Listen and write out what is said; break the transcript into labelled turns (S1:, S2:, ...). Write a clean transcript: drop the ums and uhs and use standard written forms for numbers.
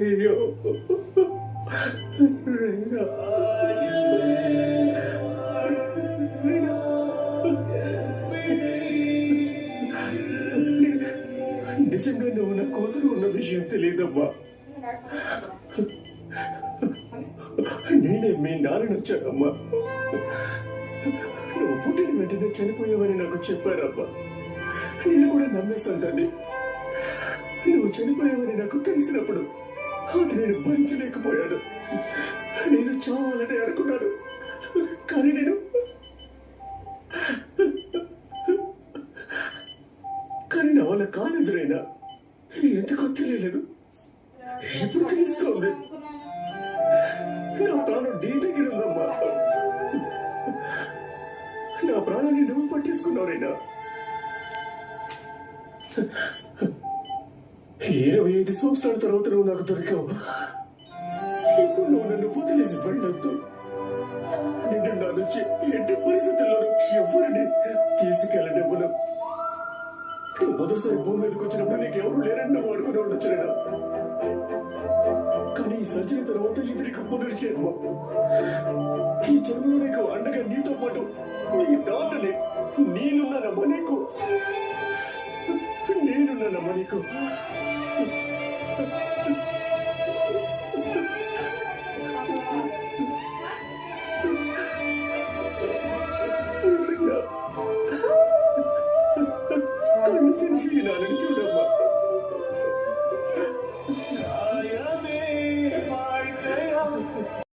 S1: అయ్యో రేనా, రేనా, నిజంగా నువ్వు నా కూతురు ఉన్న విషయం తెలియదమ్మా. నేనే మీ నాన్నని వచ్చానమ్మా. నువ్వు పుట్టిన వెంటనే చనిపోయావని నాకు చెప్పారమ్మా. నేను కూడా నమ్మేశాను దాన్ని. నువ్వు చనిపోయావని నాకు తెలిసినప్పుడు అది నేను భరించలేకపోయాను. నేను చావాలని అనుకున్నాను, కానీ నా వల్ల కాలేదురైనా ఎందుకో తెలియలేదు. ఇప్పుడు తెలుస్తోంది. నా ప్రాణం నీ దగ్గర ఉందమ్మా. నా ప్రాణాన్ని నువ్వు పట్టేసుకున్నావురైనా. 25 సంవత్సరాల తర్వాత నువ్వు నాకు దొరికావు. ఇప్పుడు నువ్వు నన్ను వదిలేసి వెళ్ళొద్దు. నిన్ను నా నుంచి ఎట్టి పరిస్థితుల్లోనూ ఎవరిని తీసుకెళ్ళనివ్వను. నువ్వు మొదటిసారి భూమి మీదకి వచ్చినప్పుడు నీకు ఎవరు లేరని నువ్వు అనుకునే ఉండొచ్చునేనా, కానీ ఈ సర్జరీ తర్వాత ఇద్దరికి పునర్జన్మ. ఈ జన్మలో నీకు అండగా నీతో పాటు నీ నాన్నని నేనున్నానమ్మా. నేనున్నానమ్మా నీకు.